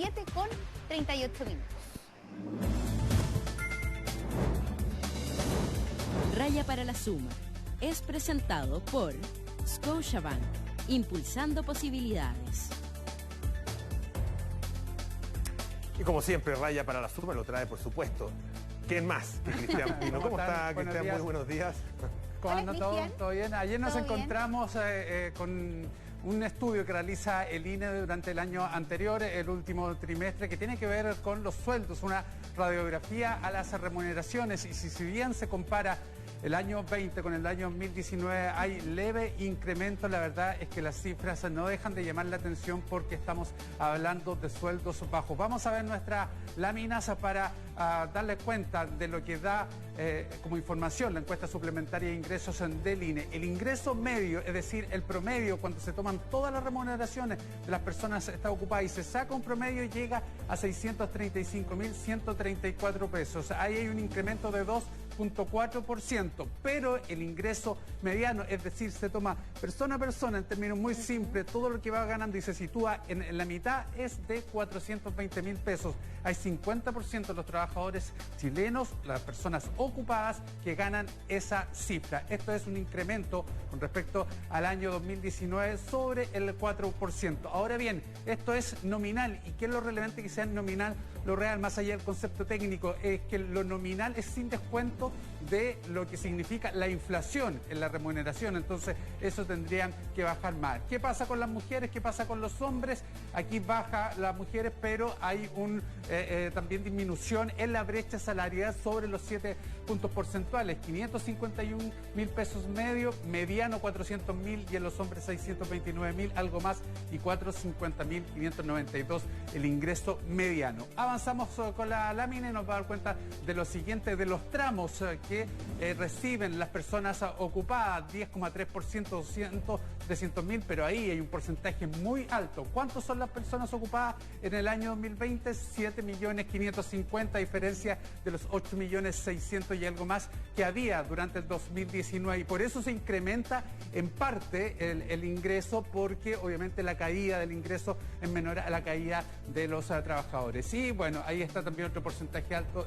7:38. Raya para la Suma es presentado por Scotiabank, impulsando posibilidades. Y como siempre, Raya para la Suma lo trae, por supuesto. ¿Quién más que Cristian Pino? ¿Cómo está, Cristian? Muy buenos días. ¿Cómo anda todo? ¿Todo bien? Ayer nos encontramos con un estudio que realiza el INE durante el año anterior, el último trimestre, que tiene que ver con los sueldos, una radiografía a las remuneraciones. Y si bien se compara el año 20 con el año 2019 hay leve incremento, la verdad es que las cifras no dejan de llamar la atención porque estamos hablando de sueldos bajos. Vamos a ver nuestras láminas para darle cuenta de lo que da como información la encuesta suplementaria de ingresos del INE. El ingreso medio, es decir, el promedio, cuando se toman todas las remuneraciones de las personas que están ocupadas y se saca un promedio, llega a 635.134 pesos. Ahí hay un incremento de 2.4%, pero el ingreso mediano, es decir, se toma persona a persona en términos muy simples, todo lo que va ganando y se sitúa en la mitad, es de 420.000 pesos. Hay 50% de los trabajadores chilenos, las personas ocupadas, que ganan esa cifra. Esto es un incremento con respecto al año 2019 sobre el 4%. Ahora bien, esto es nominal. ¿Y qué es lo relevante que sea nominal? Lo real, más allá del concepto técnico, es que lo nominal es sin descuento de lo que significa la inflación en la remuneración. Entonces, eso tendrían que bajar más. ¿Qué pasa con las mujeres? ¿Qué pasa con los hombres? Aquí baja las mujeres, pero hay también disminución en la brecha salarial sobre los 7 puntos porcentuales. 551.000 pesos mediano 400.000, y en los hombres 629.000, algo más, y 450.592 el ingreso mediano. Avanzamos con la lámina y nos va a dar cuenta de lo siguiente, de los tramos que reciben las personas ocupadas. 10,3%, 300.000, pero ahí hay un porcentaje muy alto. ¿Cuántos son las personas ocupadas en el año 2020? 7.550.000, a diferencia de los 8.600.000 y algo más que había durante el 2019. Y por eso se incrementa en parte el ingreso, porque obviamente la caída del ingreso es menor a la caída de los trabajadores. Y bueno, ahí está también otro porcentaje alto,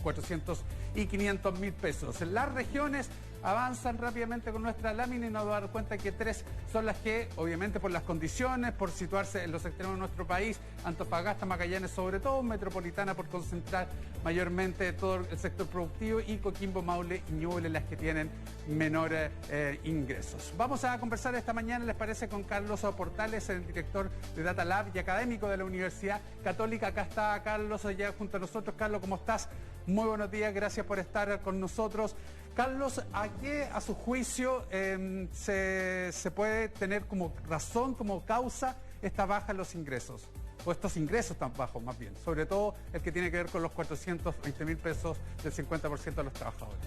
400 y 500.000 pesos. Las regiones avanzan rápidamente con nuestra lámina y nos vamos a dar cuenta que 3 son las que, obviamente por las condiciones, por situarse en los extremos de nuestro país, Antofagasta, Magallanes sobre todo, Metropolitana por concentrar mayormente todo el sector productivo, y Coquimbo, Maule y Ñuble las que tienen menores ingresos. Vamos a conversar esta mañana, ¿les parece?, con Carlos Portales, el director de Data Lab y académico de la Universidad Católica. Acá está Carlos ya junto a nosotros. Carlos, ¿cómo estás? Muy buenos días, gracias por estar con nosotros. Carlos, ¿a qué, a su juicio, se puede tener como razón, como causa, esta baja en los ingresos? O estos ingresos tan bajos, más bien. Sobre todo el que tiene que ver con los 420.000 pesos del 50% de los trabajadores.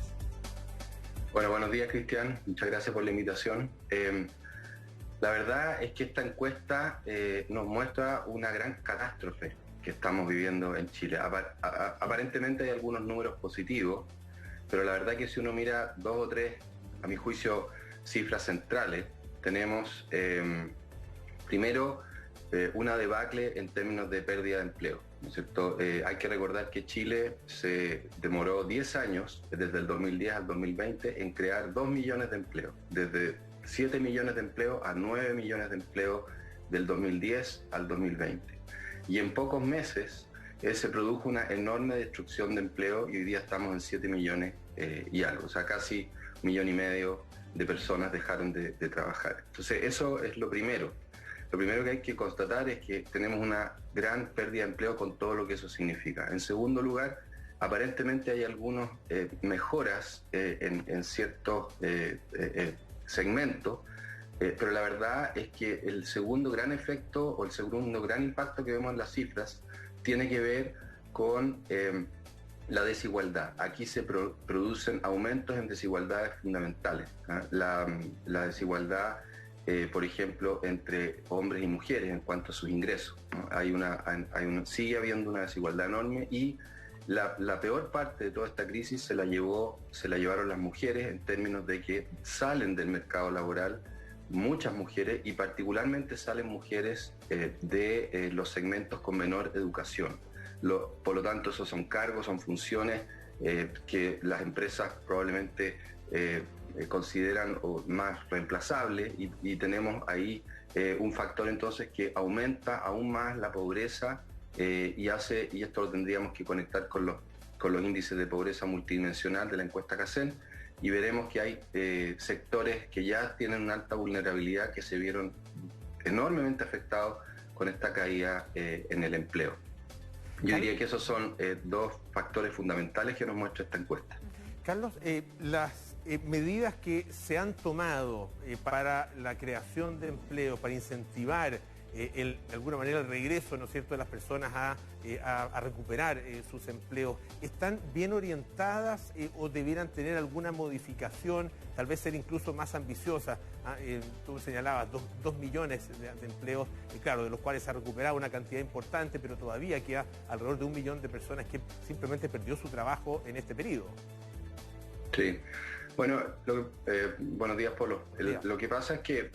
Bueno, buenos días, Cristian. Muchas gracias por la invitación. La verdad es que esta encuesta nos muestra una gran catástrofe que estamos viviendo en Chile. Aparentemente hay algunos números positivos, pero la verdad que si uno mira 2 o 3, a mi juicio, cifras centrales, tenemos primero una debacle en términos de pérdida de empleo, ¿no es cierto? Hay que recordar que Chile se demoró 10 años, desde el 2010 al 2020, en crear 2 millones de empleos, desde 7 millones de empleos a 9 millones de empleos del 2010 al 2020. Y en pocos meses se produjo una enorme destrucción de empleo y hoy día estamos en 7 millones y algo, o sea, casi 1,5 millones de personas dejaron de trabajar. Entonces, eso es lo primero. Lo primero que hay que constatar es que tenemos una gran pérdida de empleo con todo lo que eso significa. En segundo lugar, aparentemente hay algunas mejoras en ciertos segmentos, pero la verdad es que el segundo gran efecto o el segundo gran impacto que vemos en las cifras tiene que ver con la desigualdad. Aquí se producen aumentos en desigualdades fundamentales, ¿eh? La desigualdad, por ejemplo, entre hombres y mujeres en cuanto a sus ingresos, ¿no? Sigue habiendo una desigualdad enorme, y la peor parte de toda esta crisis se la llevaron las mujeres, en términos de que salen del mercado laboral muchas mujeres y particularmente salen mujeres de los segmentos con menor educación. Por lo tanto, esos son cargos, son funciones que las empresas probablemente consideran más reemplazables y tenemos ahí un factor entonces que aumenta aún más la pobreza y esto lo tendríamos que conectar con los índices de pobreza multidimensional de la encuesta CACEN, y veremos que hay sectores que ya tienen una alta vulnerabilidad que se vieron enormemente afectados con esta caída en el empleo. Yo diría que esos son dos factores fundamentales que nos muestra esta encuesta. Carlos, las medidas que se han tomado para la creación de empleo, para incentivar de alguna manera el regreso, ¿no es cierto?, de las personas a recuperar sus empleos, ¿están bien orientadas o debieran tener alguna modificación, tal vez ser incluso más ambiciosas? Tú señalabas 2 millones de empleos, claro, de los cuales se ha recuperado una cantidad importante, pero todavía queda alrededor de 1 millón de personas que simplemente perdió su trabajo en este periodo. Sí. Bueno, buenos días, Polo. Lo que pasa es que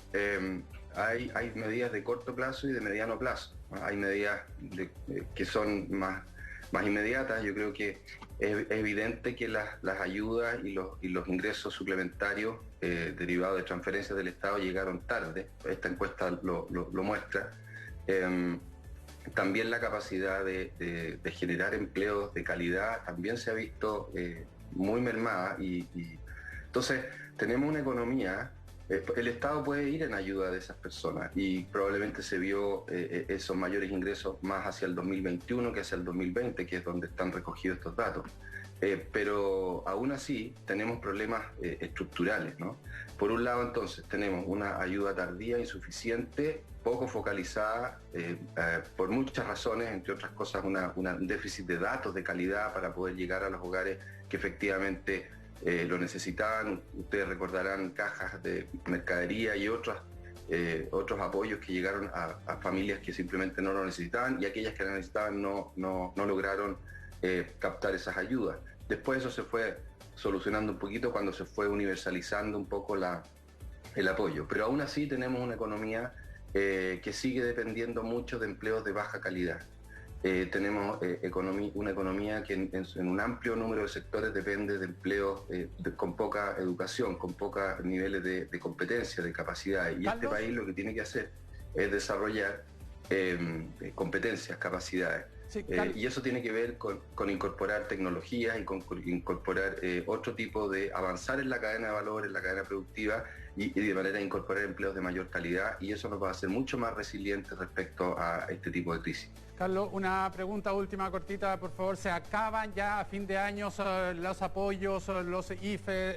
hay medidas de corto plazo y de mediano plazo. Hay medidas que son más inmediatas. Yo creo que es evidente que las ayudas y los ingresos suplementarios derivados de transferencias del Estado llegaron tarde. Esta encuesta lo muestra. También la capacidad de generar empleos de calidad también se ha visto muy mermada y entonces tenemos una economía. El Estado puede ir en ayuda de esas personas y probablemente se vio esos mayores ingresos más hacia el 2021 que hacia el 2020, que es donde están recogidos estos datos. Pero aún así tenemos problemas estructurales, ¿no? Por un lado, entonces, tenemos una ayuda tardía, insuficiente, poco focalizada, por muchas razones, entre otras cosas, un déficit de datos de calidad para poder llegar a los hogares que efectivamente lo necesitaban. Ustedes recordarán cajas de mercadería y otros apoyos que llegaron a familias que simplemente no lo necesitaban, y aquellas que lo necesitaban no lograron captar esas ayudas. Después eso se fue solucionando un poquito cuando se fue universalizando un poco el apoyo, pero aún así tenemos una economía que sigue dependiendo mucho de empleos de baja calidad. Tenemos una economía que en un amplio número de sectores depende de empleos con poca educación, con pocos niveles de competencia, de capacidad. Y este país lo que tiene que hacer es desarrollar competencias, capacidades. Sí, y eso tiene que ver con incorporar tecnologías y con incorporar otro tipo de avanzar en la cadena de valor, en la cadena productiva y de manera de incorporar empleos de mayor calidad, y eso nos va a hacer mucho más resilientes respecto a este tipo de crisis. Carlos, una pregunta última cortita, por favor. ¿Se acaban ya a fin de año los apoyos, los IFE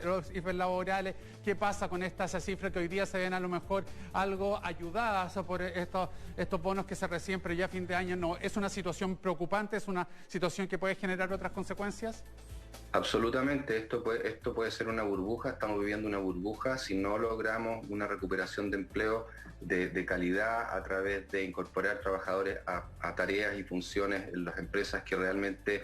laborales? ¿Qué pasa con estas cifras que hoy día se ven a lo mejor algo ayudadas por estos bonos que se reciben, pero ya a fin de año no? ¿Es una situación preocupante? ¿Es una situación que puede generar otras consecuencias? Absolutamente, esto puede ser una burbuja. Estamos viviendo una burbuja si no logramos una recuperación de empleo de calidad a través de incorporar trabajadores a tareas y funciones en las empresas que realmente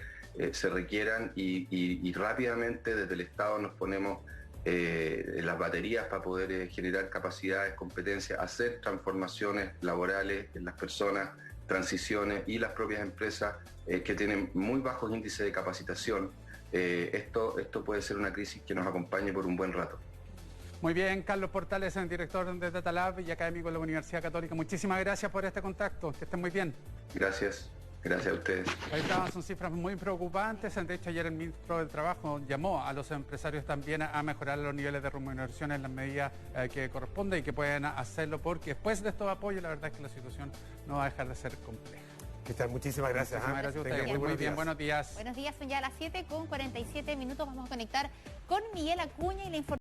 se requieran y rápidamente desde el Estado nos ponemos las baterías para poder generar capacidades, competencias, hacer transformaciones laborales en las personas, transiciones, y las propias empresas que tienen muy bajos índices de capacitación. Esto puede ser una crisis que nos acompañe por un buen rato. Muy bien, Carlos Portales, el director de Data Lab y académico de la Universidad Católica. Muchísimas gracias por este contacto. Que estén muy bien. Gracias. Gracias a ustedes. Ahí estaban, son cifras muy preocupantes. De hecho, ayer el ministro del Trabajo llamó a los empresarios también a mejorar los niveles de remuneración en las medidas que corresponde y que pueden hacerlo, porque después de estos apoyos, la verdad es que la situación no va a dejar de ser compleja. Muchísimas gracias. Muchísimas gracias a ustedes. Muy bien, buenos días. Buenos días, son ya las 7:47. Vamos a conectar con Miguel Acuña y la información.